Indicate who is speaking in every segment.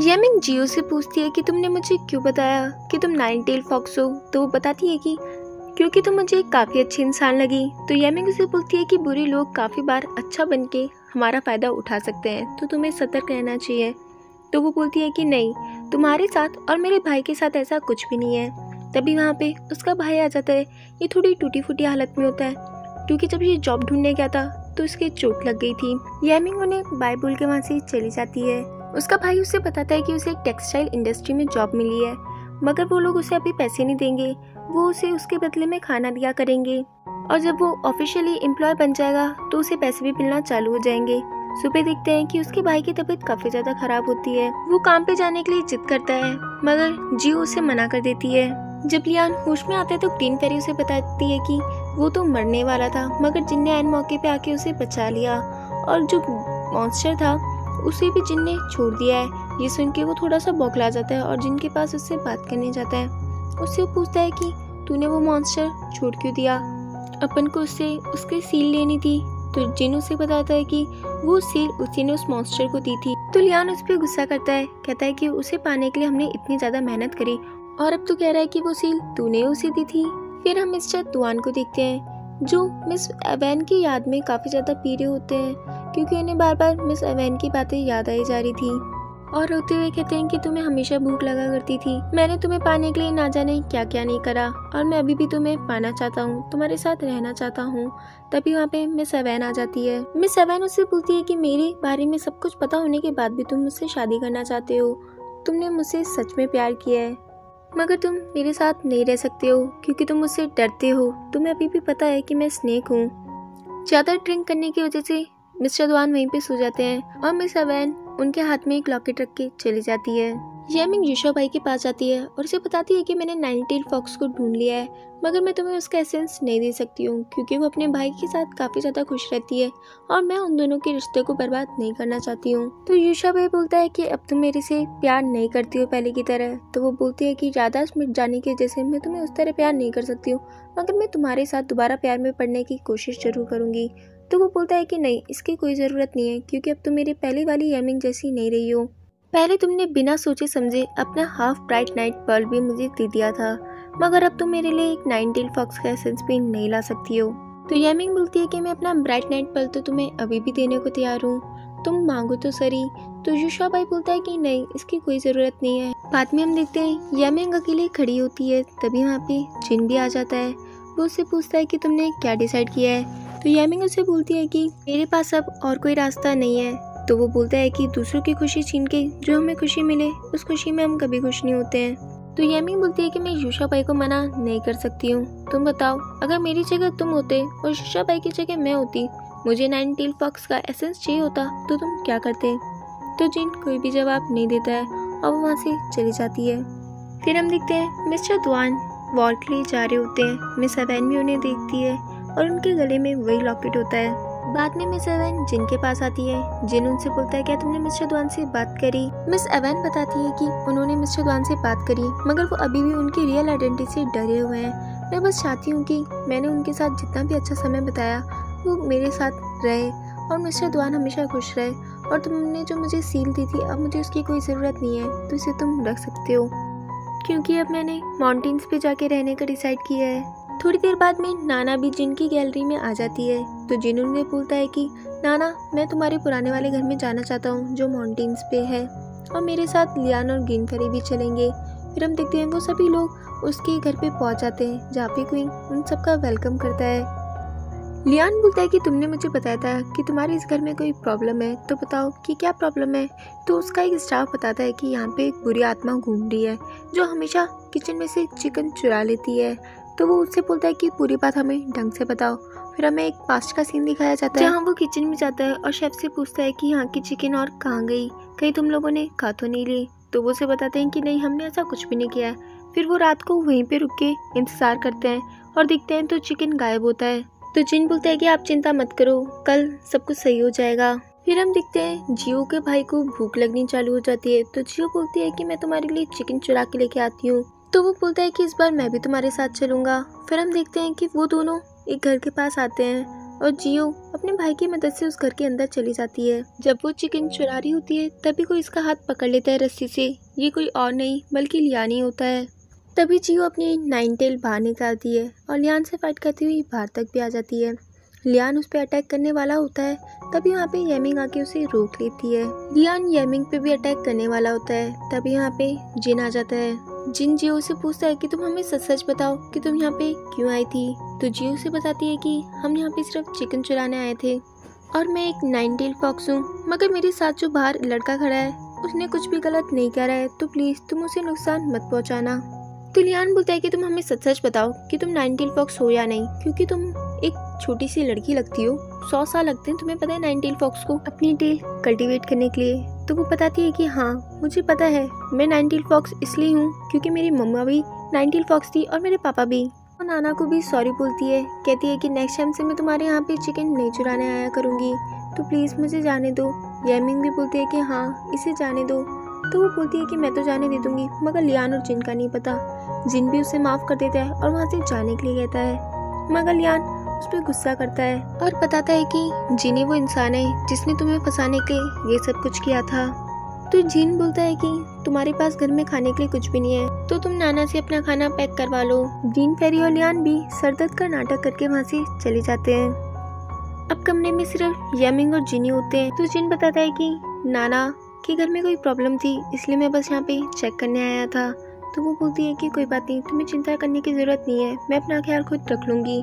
Speaker 1: यामिंग जियो से पूछती है कि तुमने मुझे क्यों बताया कि तुम नाइन टेल फॉक्स हो। तो वो बताती है कि क्योंकि तुम मुझे काफ़ी अच्छी इंसान लगी। तो यामिंग उसे बोलती है कि बुरे लोग काफ़ी बार अच्छा बन के हमारा फ़ायदा उठा सकते हैं, तो तुम्हें सतर्क रहना चाहिए। तो वो बोलती है कि नहीं, तुम्हारे साथ और मेरे भाई के साथ ऐसा कुछ भी नहीं है। तभी वहाँ पे उसका भाई आ जाता है। ये थोड़ी टूटी फूटी हालत में होता है क्योंकि जब ये जॉब ढूंढने गया था तो उसके चोट लग गई थी। यामिंग उन्हें बाय बोल के वहाँ से चली जाती है। उसका भाई उसे बताता है कि उसे एक टेक्सटाइल इंडस्ट्री में जॉब मिली है, मगर वो लोग उसे अभी पैसे नहीं देंगे, वो उसे उसके बदले में खाना दिया करेंगे और जब वो ऑफिशियली एम्प्लॉय बन जाएगा तो उसे पैसे भी मिलना चालू हो जाएंगे। सुबह देखते हैं कि उसके भाई की तबीयत काफी ज्यादा खराब होती है। वो काम पे जाने के लिए जिद करता है मगर जियो उसे मना कर देती है। जब लियान होश में आता है तो ग्रीन फेरी उसे बताती है कि वो तो मरने वाला था, मगर जिन ने ऐन मौके पे आके उसे बचा लिया और जो मॉन्स्टर था उसे भी जिन ने छोड़ दिया है। ये सुन के वो थोड़ा सा बौखला जाता है और जिन के पास उससे बात करने जाता है। उससे पूछता है कि तूने वो मॉन्स्टर छोड़ क्यों दिया, अपन को उससे उसकी सील लेनी थी। तो जिन उसे बताता है कि वो सील उसी ने उस मॉन्स्टर को दी थी। तो लियान उस पर गुस्सा करता है, कहता है कि उसे पाने के लिए हमने इतनी ज्यादा मेहनत करी और अब तो कह रहा है कि वो सील तूने उसे दी थी। फिर हम मिस्टर दुआन को देखते हैं जो मिस एवेन की याद में काफी ज्यादा पी रहे होते हैं क्योंकि उन्हें बार बार मिस एवेन की बातें याद आई जा रही थी और रोते हुए कहते हैं कि तुम्हें हमेशा भूख लगा करती थी, मैंने तुम्हें पाने के लिए ना जाने क्या क्या नहीं करा और मैं अभी भी तुम्हें पाना चाहता हूँ, तुम्हारे साथ रहना चाहता हूँ। तभी वहाँ पे मिस एवेन आ जाती है। मिस एवेन उससे बोलती है कि मेरे बारे में सब कुछ पता होने के बाद भी तुम मुझसे शादी करना चाहते हो, तुमने मुझसे सच में प्यार किया है, मगर तुम मेरे साथ नहीं रह सकते हो क्योंकि तुम मुझसे डरते हो। तुम्हें अभी भी पता है कि मैं स्नेक हूँ। ज्यादा ड्रिंक करने की वजह से मिस्टर दुआन वहीं पे सो जाते हैं और मिस एवेन उनके हाथ में एक लॉकेट रख के चली जाती है। यामिंग यूशा भाई के पास जाती है और उसे बताती है कि मैंने नाइन टेल फॉक्स को ढूंढ लिया है, मगर मैं तुम्हें उसका एसेंस नहीं दे सकती हूँ क्योंकि वो अपने भाई के साथ काफी ज्यादा खुश रहती है और मैं उन दोनों के रिश्ते को बर्बाद नहीं करना चाहती हूँ। तो यूशा भाई बोलता है कि अब तुम मेरे से प्यार नहीं करती हो पहले की तरह। तो वो बोलती है कि याददाश्त मिट जाने की वजह से मैं तुम्हें उस तरह प्यार नहीं कर सकती हूँ, मगर मैं तुम्हारे साथ दोबारा प्यार में पड़ने की कोशिश जरूर करूंगी। तो वो बोलता है कि नहीं, इसकी कोई ज़रूरत नहीं है क्योंकि अब तुम मेरी पहली वाली यामिंग जैसी नहीं रही हो। पहले तुमने बिना सोचे समझे अपना हाफ ब्राइट नाइट पर्ल भी मुझे दे दिया था, मगर अब तुम मेरे लिए एक नाइन टेल फॉक्स का एसेंस भी नहीं ला सकती हो। तो यामिंग बोलती है कि मैं अपना ब्राइट नाइट पर्ल तो तुम्हें अभी भी देने को तैयार हूँ, तुम मांगो तो सही। तो यूशा भाई बोलता है कि नहीं, इसकी कोई ज़रूरत नहीं है। बाद में हम देखते हैं यामिंग अकेले खड़ी होती है, तभी वहाँ पे जिन भी आ जाता है। वो उससे पूछता है कि तुमने क्या डिसाइड किया है। तो यामिंग उसे बोलती है कि मेरे पास अब और कोई रास्ता नहीं है। तो वो बोलता है कि दूसरों की खुशी छीन के जो हमें खुशी मिले उस खुशी में हम कभी खुश नहीं होते हैं। तो यामिंग बोलती है कि मैं यूशा भाई को मना नहीं कर सकती हूँ, तुम बताओ अगर मेरी जगह तुम होते और यूशा भाई की जगह मैं होती, मुझे नाइन टेल फॉक्स का एसेंस चाहिए होता तो तुम क्या करते। तो जिन कोई भी जवाब नहीं देता है और वो वहाँ से चली जाती है। फिर हम देखते हैं मिस्टर दुआन वॉर के लिए जा रहे होते हैं। मिस एवेन भी उन्हें देखती है और उनके गले में वही लॉकेट होता है। बाद में मिस एवेन जिन के पास आती है। जिन उनसे बोलता है क्या तुमने मिस्टर दुआन से बात करी। मिस एवेन बताती है कि उन्होंने मिस्टर दुआन से बात करी, मगर वो अभी भी उनकी रियल आइडेंटिटी से डरे हुए हैं। मैं बस चाहती हूँ कि मैंने उनके साथ जितना भी अच्छा समय बताया वो मेरे साथ रहे और मिस्टर दुआन हमेशा खुश रहे। और तुमने जो मुझे सील दी थी अब मुझे उसकी कोई ज़रूरत नहीं है, तो इसे तुम रख सकते हो क्योंकि अब मैंने माउंटेन्स पे जाके रहने का डिसाइड किया है। थोड़ी देर बाद में नाना भी जिन की गैलरी में आ जाती है। तो जिन उन्हें बोलता है कि नाना, मैं तुम्हारे पुराने वाले घर में जाना चाहता हूँ जो माउंटेन्स पे है और मेरे साथ लियान और ग्रीन फेरी भी चलेंगे। फिर हम देखते हैं वो सभी लोग उसके घर पे पहुँच जाते हैं जहाँ पे क्वीन उन सबका वेलकम करता है। लियान बोलता है कि तुमने मुझे बताया था कि तुम्हारे इस घर में कोई प्रॉब्लम है, तो बताओ कि क्या प्रॉब्लम है। तो उसका एक स्टाफ बताता है कि यहाँ पे एक बुरी आत्मा घूम रही है जो हमेशा किचन में से चिकन चुरा लेती है। तो वो उससे बोलता है कि पूरी बात हमें ढंग से बताओ। फिर हमें एक पास्ट का सीन दिखाया जाता है जहाँ वो किचन में जाता है और शेफ से पूछता है कि यहाँ की चिकन और कहाँ गई, कहीं तुम लोगों ने खा तो नहीं ली। तो वो उसे बताते हैं कि नहीं, हमने ऐसा कुछ भी नहीं किया है। फिर वो रात को वहीं पे रुक के इंतजार करते हैं और देखते हैं तो चिकन गायब होता है। तो जिन बोलता है कि आप चिंता मत करो, कल सब कुछ सही हो जाएगा। फिर हम देखते हैं जियो के भाई को भूख लगनी चालू हो जाती है। तो जियो बोलती है कि मैं तुम्हारे लिए चिकन चुरा के लेके आती हूँ। तो वो बोलता है कि इस बार मैं भी तुम्हारे साथ चलूंगा। फिर हम देखते हैं कि वो दोनों एक घर के पास आते हैं और जियो अपने भाई की मदद से उस घर के अंदर चली जाती है। जब वो चिकन चुरा रही होती है तभी कोई इसका हाथ पकड़ लेता है रस्सी से। ये कोई और नहीं बल्कि लियान ही होता है। तभी जियो अपनी नाइन टेल बाहर निकालती है और लियान से फाइट करती हुई बाहर तक भी आ जाती है। लियान उस पर अटैक करने वाला होता है तभी यहाँ पे येमिंग आके उसे रोक लेती है। लियान येमिंग पे भी अटैक करने वाला होता है तभी यहाँ पे जिन आ जाता है। जिन जियो से पूछता है कि तुम हमें सच सच बताओ कि तुम यहाँ पे क्यों आई थी। तो जियो से बताती है कि हम यहाँ पे सिर्फ चिकन चुराने आए थे और मैं एक नाइन टेल फॉक्स हूँ, मगर मेरे साथ जो बाहर लड़का खड़ा है उसने कुछ भी गलत नहीं करा है, तो प्लीज तुम उसे नुकसान मत पहुँचाना। तो लियान बोलता है कि तुम हमें सच सच बताओ कि तुम नाइन टेल फॉक्स हो या नहीं, क्योंकि तुम एक छोटी सी लड़की लगती हो। 100 साल लगते हैं तुम्हें पता है नाइन टेल फॉक्स को अपनी टेल कल्टीवेट करने के लिए। तो वो बताती है कि हाँ मुझे पता है, मैं नाइन टेल फॉक्स इसलिए हूँ क्योंकि मेरी मम्मा भी नाइन टेल फॉक्स थी और मेरे पापा भी। और नाना को भी सॉरी बोलती है, कहती है कि नेक्स्ट टाइम से मैं तुम्हारे यहाँ पे चिकन नहीं चुराने आया करूँगी, तो प्लीज़ मुझे जाने दो। येमिंग भी बोलती है कि हाँ इसे जाने दो। तो वो बोलती है कि मैं तो जाने दे दूंगी, मगर लियान और जिन का नहीं पता। जिन भी उसे माफ़ कर देता है और वहाँ से जाने के लिए कहता है, मगर लियान उस पर गुस्सा करता है और बताता है कि जिन ही वो इंसान है जिसने तुम्हें फंसाने के लिए ये सब कुछ किया था। तो जिन बोलता है कि तुम्हारे पास घर में खाने के लिए कुछ भी नहीं है, तो तुम नाना से अपना खाना पैक करवा लो। जिन, फेरी और लियान भी सरदर्द का नाटक करके वहाँ से चले जाते हैं। अब कमरे में सिर्फ येमिंग और जिनी होते हैं। तो जिन बताता है कि नाना के घर में कोई प्रॉब्लम थी इसलिए मैं बस यहाँ पे चेक करने आया था। तो वो बोलती है कि कोई बात नहीं, तुम्हें चिंता करने की ज़रूरत नहीं है, मैं अपना ख्याल खुद रख लूँगी।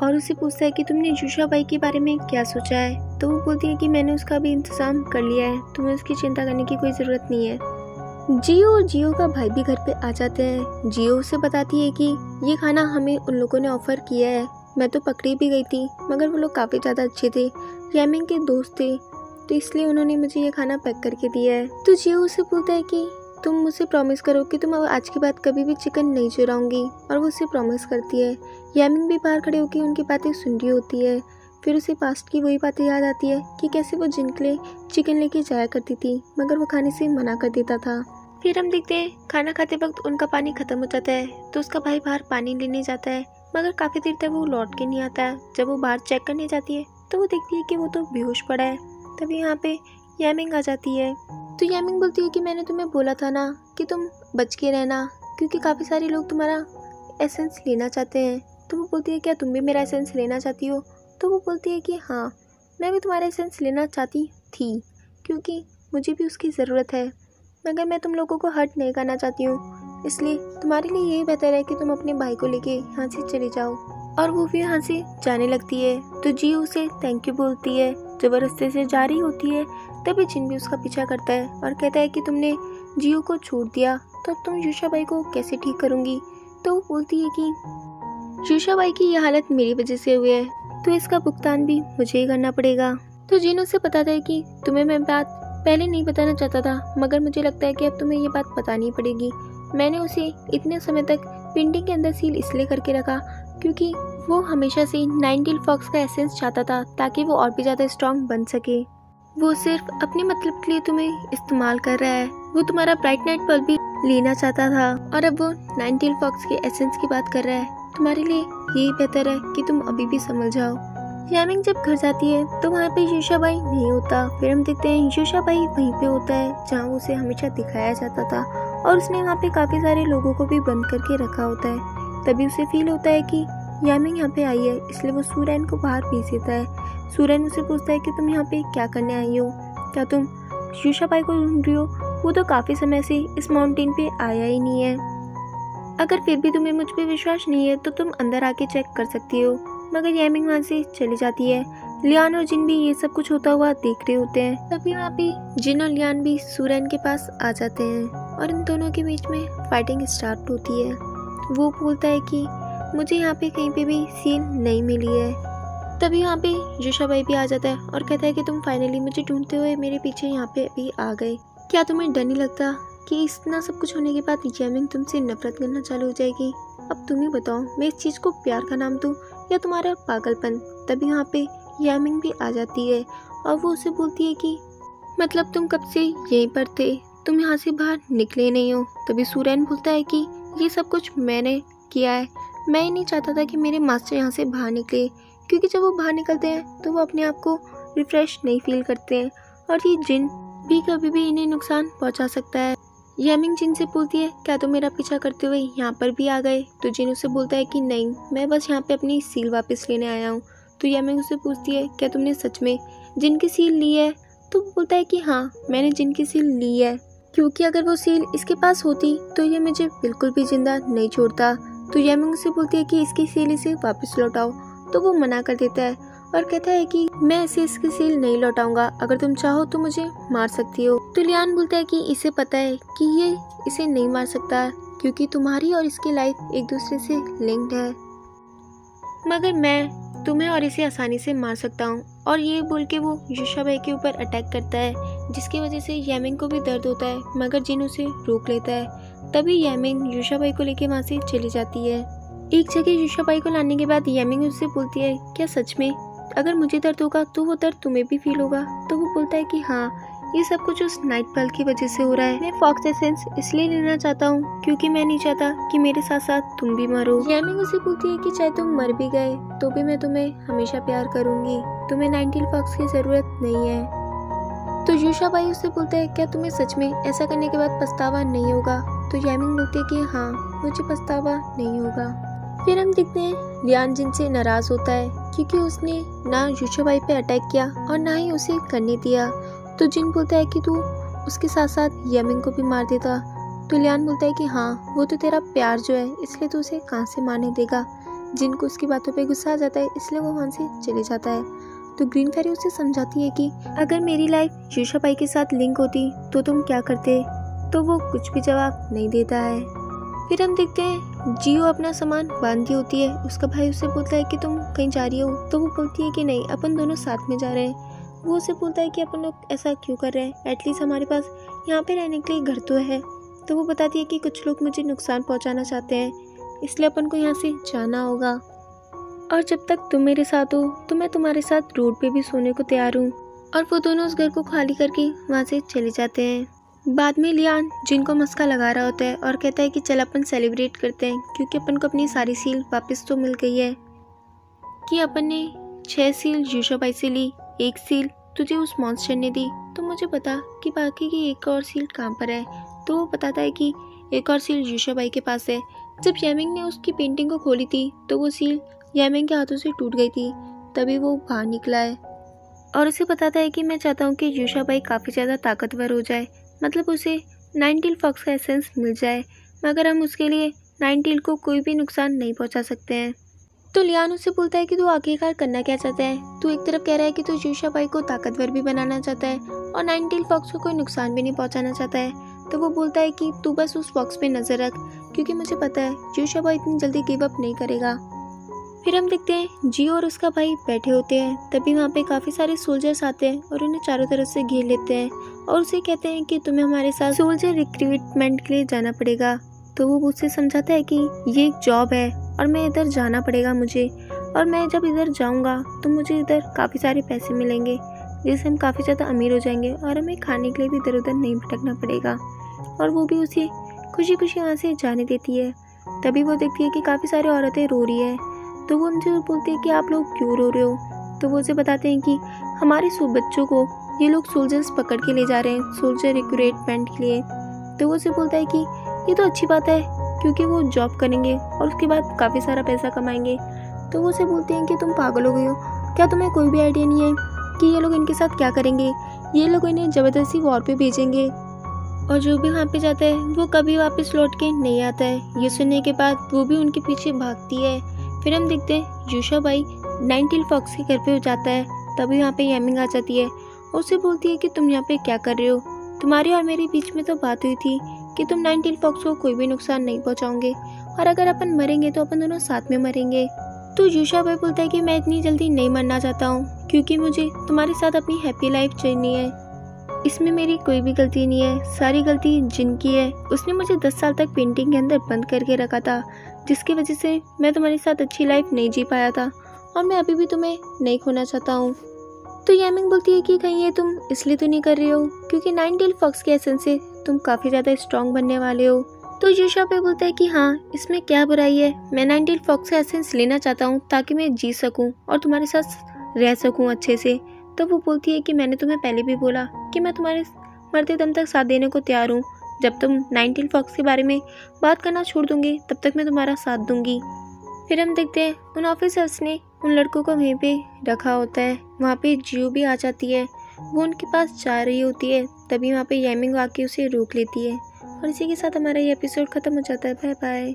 Speaker 1: और उसे पूछता है कि तुमने जूशा बाई के बारे में क्या सोचा है। तो वो बोलती है कि मैंने उसका भी इंतज़ाम कर लिया है, तुम्हें उसकी चिंता करने की कोई ज़रूरत नहीं है। जियो और जियो का भाई भी घर पे आ जाते हैं। जियो उसे बताती है कि ये खाना हमें उन लोगों ने ऑफ़र किया है, मैं तो पकड़ी भी गई थी, मगर वो लोग काफ़ी ज़्यादा अच्छे थे, येमिंग के दोस्त थे, तो इसलिए उन्होंने मुझे ये खाना पैक करके दिया है। तो जियो उसे बोलता है कि तुम मुझसे प्रॉमिस करो कि तुम आज के बाद कभी भी चिकन नहीं चुराऊंगी। और वो उसे प्रॉमिस करती है। येमिंग भी बाहर खड़े होकर उनकी बातें सुन रही होती है। फिर उसे पास्ट की वही बातें याद आती है कि कैसे वो जिन के लिए चिकन लेके जाया करती थी, मगर वो खाने से मना कर देता था। फिर हम देखते हैं खाना खाते वक्त उनका पानी खत्म हो जाता है, तो उसका भाई बाहर पानी लेने जाता है, मगर काफ़ी देर तक वो लौट के नहीं आता है। जब वो बाहर चेक करने जाती है तो वो देखती है कि वो तो बेहोश पड़ा है। तभी यहाँ पे येमिंग आ जाती है। तो येमिंग बोलती है कि मैंने तुम्हें बोला था ना कि तुम बच के रहना, क्योंकि काफ़ी सारे लोग तुम्हारा एसेंस लेना चाहते हैं। तो वो बोलती है क्या तुम भी मेरा एसेंस लेना चाहती हो। तो वो बोलती है कि हाँ मैं भी तुम्हारा एसेंस लेना चाहती थी, क्योंकि मुझे भी उसकी ज़रूरत है, मगर मैं तुम लोगों को हर्ट नहीं करना चाहती हूँ, इसलिए तुम्हारे लिए यही बेहतर है कि तुम अपने भाई को लेके यहाँ से चले जाओ। और वो भी यहाँ से जाने लगती है। तो जियो उसे थैंक यू बोलती है। जब वो रास्ते से जा रही होती है तभी जिन भी उसका पीछा करता है और कहता है कि तुमने जियो को छोड़ दिया, तो अब तुम यूशा बाई को कैसे ठीक करूँगी। तो वो बोलती है कि यूशा बाई की यह हालत मेरी वजह से हुई है, तो इसका भुगतान भी मुझे ही करना पड़ेगा। तो जिन उसे बताता है कि तुम्हें मैं बात पहले नहीं बताना चाहता था, मगर मुझे लगता है कि अब तुम्हें ये बात बतानी पड़ेगी। मैंने उसे इतने समय तक पेंटिंग के अंदर सील इसलिए करके रखा क्योंकि वो हमेशा से नाइन टेल फॉक्स का एसेंस चाहता था, ताकि वो और भी ज़्यादा स्ट्रॉन्ग बन सके। वो सिर्फ अपने मतलब के लिए तुम्हें इस्तेमाल कर रहा है। वो तुम्हारा ब्राइट नाइट पर्ल भी लेना चाहता था और अब वो नाइन टेल फॉक्स के एसेंस की बात कर रहा है। तुम्हारे लिए यही बेहतर है कि तुम अभी भी समझ जाओ। येमिंग जब घर जाती है तो वहाँ पे यूशा बाई नहीं होता। फिर हम देखते हैं यूशा बाई वहीं पे होता है जहाँ उसे हमेशा दिखाया जाता था, और उसने वहाँ पे काफ़ी सारे लोगों को भी बंद करके रखा होता है। तभी उसे फील होता है कि येमिंग यहाँ पे आई है, इसलिए वो सूरैन को बाहर भेज देता है। सूरैन उसे पूछता है कि तुम यहाँ पे क्या करने आई हो, क्या तुम यूशा बाई को ढूंढ रही हो। वो तो काफ़ी समय से इस माउंटेन पे आया ही नहीं है। अगर फिर भी तुम्हें मुझ पे विश्वास नहीं है तो तुम अंदर आके चेक कर सकती हो। मगर येमिंग वहाँ से चली जाती है। लियान और जिन भी ये सब कुछ होता हुआ देख रहे होते हैं। तभी वहाँ पे जिन और लियान भी सूरैन के पास आ जाते हैं और इन दोनों के बीच में फाइटिंग स्टार्ट होती है। वो बोलता है कि मुझे यहाँ पे कहीं पे भी सील नहीं मिली है। तभी यहाँ पे यूशा बाई भी आ जाता है और कहता है कि तुम फाइनली मुझे ढूंढते हुए मेरे पीछे यहाँ पे भी आ गए। क्या तुम्हें डर नहीं लगता कि इतना सब कुछ होने के बाद येमिंग तुमसे नफरत करना चालू हो जाएगी। अब तुम ही बताओ, मैं इस चीज़ को प्यार का नाम दूँ या तुम्हारा पागलपन। तभी यहाँ पे येमिंग भी आ जाती है और वो उसे बोलती है कि मतलब तुम कब से यहीं पर थे, तुम यहाँ से बाहर निकले नहीं हो। तभी सूरैन बोलता है कि ये सब कुछ मैंने किया है, मैं ही नहीं चाहता था कि मेरे मास्टर यहाँ से बाहर निकले। क्योंकि जब वो बाहर निकलते हैं तो वो अपने आप को रिफ्रेश नहीं फील करते हैं और ये जिन भी कभी भी इन्हें नुकसान पहुंचा सकता है। यामिंग जिन से बोलती है क्या तुम मेरा पीछा करते हुए यहाँ पर भी आ गए? तो जिन उसे बोलता है कि नहीं, मैं बस यहाँ पे अपनी सील वापस लेने आया हूँ। तो यामिंग उसे पूछती है क्या तुमने सच में जिन की सील ली है? तो वो बोलता है कि हाँ, मैंने जिन की सील ली है, क्योंकि अगर वो सील इसके पास होती तो ये मुझे बिल्कुल भी जिंदा नहीं छोड़ता। तो यामिंग उसे बोलती है कि इसकी सील इसे वापस लौटाओ। तो वो मना कर देता है और कहता है कि मैं ऐसे इसकी सील नहीं लौटाऊंगा, अगर तुम चाहो तो मुझे मार सकती हो। तो लियान बोलता है कि इसे पता है कि ये इसे नहीं मार सकता क्योंकि तुम्हारी और इसकी लाइफ एक दूसरे से लिंक्ड है, मगर मैं तुम्हें और इसे आसानी से मार सकता हूँ। और ये बोल के वो यूशाबाई के ऊपर अटैक करता है, जिसकी वजह से यामिंग को भी दर्द होता है, मगर जिन उसे रोक लेता है। तभी यामिंग यूशाबाई को लेके वहाँ से चली जाती है। एक जगह यूशाबाई को लाने के बाद यामिंग उससे बोलती है क्या सच में अगर मुझे दर्द होगा तो वो दर्द तुम्हें भी फील होगा? तो वो बोलता है कि हाँ, ये सब कुछ उस नाइट पर्ल की वजह से हो रहा है। मैं फॉक्स एसेंस इसलिए लेना चाहता हूँ क्योंकि मैं नहीं चाहता कि मेरे साथ साथ तुम भी मरो। यामिंग उसे बोलती है कि चाहे तुम मर भी गए तो भी मैं तुम्हें हमेशा प्यार करूंगी, तुम्हें 19 फॉक्स की जरूरत नहीं है। तो यूशाबाई उससे बोलता है क्या तुम्हें सच में ऐसा करने के बाद पछतावा नहीं होगा? तो यामिंग बोलती है कि हाँ, मुझे पछतावा नहीं होगा। फिर हम देखते हैं लियान जिन से नाराज होता है क्योंकि उसने ना यूशाबाई पे अटैक किया और ना ही उसे करने दिया। तो जिन बोलता है कि तू उसके साथ साथ यामिंग को भी मार देता। तो लियान बोलता है कि हाँ, वो तो तेरा प्यार जो है इसलिए तू उसे कहाँ से मारने देगा। जिन को उसकी बातों पे गुस्सा आ जाता है इसलिए वो वहाँ से चले जाता है। तो ग्रीन फेरी उसे समझाती है कि अगर मेरी लाइफ यूशाबाई के साथ लिंक होती तो तुम क्या करते? तो वो कुछ भी जवाब नहीं देता है। फिर हम देखते हैं जियो अपना सामान बांधी होती है। उसका भाई उससे बोलता है कि तुम कहीं जा रही हो? तो वो बोलती है कि नहीं, अपन दोनों साथ में जा रहे हैं। वो उसे बोलता है कि अपन लोग ऐसा क्यों कर रहे हैं, एटलीस्ट हमारे पास यहाँ पे रहने के लिए घर तो है। तो वो बताती है कि कुछ लोग मुझे नुकसान पहुँचाना चाहते हैं, इसलिए अपन को यहाँ से जाना होगा, और जब तक तुम मेरे साथ हो तो मैं तुम्हारे साथ रोड पे भी सोने को तैयार हूँ। और वो दोनों उस घर को खाली करके वहाँ से चले जाते हैं। बाद में लियान जिनको मस्का लगा रहा होता है और कहता है कि चल अपन सेलिब्रेट करते हैं क्योंकि अपन को अपनी सारी सील वापस तो मिल गई है, कि अपन ने 6 सील यूशाबाई से ली, 1 सील तुझे उस मॉन्स्टर ने दी। तो मुझे पता कि बाकी की एक और सील कहाँ पर है। तो वो बताता है कि एक और सील यूशाबाई के पास है। जब यामिंग ने उसकी पेंटिंग को खोली थी तो वो सील यामिंग के हाथों से टूट गई थी, तभी वो बाहर निकला है और उसे बताता है कि मैं चाहता हूँ कि यूशाबाई काफ़ी ज़्यादा ताकतवर हो जाए, मतलब उसे 19 फॉक्स का एसेंस मिल जाए, मगर हम उसके लिए 19 को कोई भी नुकसान नहीं पहुंचा सकते हैं। तो लियान उससे बोलता है कि तू आखिरकार करना क्या चाहता है? तू एक तरफ कह रहा है कि तू यूशाबाई को ताकतवर भी बनाना चाहता है और 19 फॉक्स को कोई नुकसान भी नहीं पहुंचाना चाहता है। तो वो बोलता है कि तू बस उस फॉक्स पे नज़र रख, क्योंकि मुझे पता है यूशाबाई इतनी जल्दी गिव अप नहीं करेगा। फिर हम देखते हैं जियो और उसका भाई बैठे होते हैं। तभी वहाँ पे काफ़ी सारे सोल्जर्स आते हैं और उन्हें चारों तरफ से घेर लेते हैं और उसे कहते हैं कि तुम्हें हमारे साथ सोल्जर रिक्रूटमेंट के लिए जाना पड़ेगा। तो वो मुझसे समझाता है कि ये एक जॉब है और मैं इधर जाना पड़ेगा मुझे, और मैं जब इधर जाऊँगा तो मुझे इधर काफ़ी सारे पैसे मिलेंगे, जिससे हम काफ़ी ज़्यादा अमीर हो जाएंगे और हमें खाने के लिए भी इधर उधर नहीं भटकना पड़ेगा। और वो भी उसे खुशी खुशी वहाँ से जाने देती है। तभी वो देखती है कि काफ़ी सारी औरतें रो रही है। तो वो उनसे बोलती है कि आप लोग क्यों रो रहे हो? तो वो उसे बताते हैं कि हमारे बच्चों को ये लोग सोल्जर्स पकड़ के ले जा रहे हैं सोल्जर रिक्रूटमेंट के लिए। तो वो उसे बोलता है कि ये तो अच्छी बात है क्योंकि वो जॉब करेंगे और उसके बाद काफ़ी सारा पैसा कमाएंगे। तो वो उसे बोलते हैं कि तुम पागल हो गए हो क्या? तुम्हें कोई भी आइडिया नहीं है कि ये लोग इनके साथ क्या करेंगे? ये लोग इन्हें ज़बरदस्ती वॉर पे भेजेंगे और जो भी वहाँ पे जाता है वो कभी वापस लौट के नहीं आता है। ये सुनने के बाद वो भी उनके पीछे भागती है। फिर हम देखते हैं यूशाबाई 19 फॉक्स के घर पे जाता है। तभी यहाँ पे यामिंग आ जाती है और उसे बोलती है कि तुम यहाँ पे क्या कर रहे हो? तुम्हारी और मेरे बीच में तो बात हुई थी कि तुम 19 फॉक्स को कोई भी नुकसान नहीं पहुँचाओगे, और अगर अपन मरेंगे तो अपन दोनों साथ में मरेंगे। तो यूशाबाई बोलता है कि मैं इतनी जल्दी नहीं मरना चाहता हूँ क्योंकि मुझे तुम्हारे साथ अपनी हैप्पी लाइफ जीनी है। इसमें मेरी कोई भी गलती नहीं है, सारी गलती जिन की है। उसने मुझे 10 साल तक पेंटिंग के अंदर बंद करके रखा था, जिसकी वजह से मैं तुम्हारे साथ अच्छी लाइफ नहीं जी पाया था, और मैं अभी भी तुम्हें नहीं खोना चाहता हूँ। तो यामिंग बोलती है कि कहीं ये तुम इसलिए तो नहीं कर रहे हो क्योंकि 19 फॉक्स के एसेंस से तुम काफ़ी ज़्यादा स्ट्रॉन्ग बनने वाले हो, तो यूशा पे बोलता है कि हाँ, इसमें क्या बुराई है, मैं नाइनटीन फॉक्स का एसेंस लेना चाहता हूँ ताकि मैं जी सकूँ और तुम्हारे साथ रह सकूँ अच्छे से। तो वो बोलती है कि मैंने तुम्हें पहले भी बोला कि मैं तुम्हारे मरते दम तक साथ देने को तैयार हूँ। जब तुम नाइनटीन फॉक्स के बारे में बात करना छोड़ दूंगी तब तक मैं तुम्हारा साथ दूंगी। फिर हम देखते हैं उन ऑफिसर्स ने उन लड़कों को वहीं पे रखा होता है। वहाँ पे जियो भी आ जाती है, वो उनके पास जा रही होती है, तभी वहाँ पे यामिंग आके उसे रोक लेती है। और इसी के साथ हमारा ये एपिसोड ख़त्म हो जाता है। Bye bye.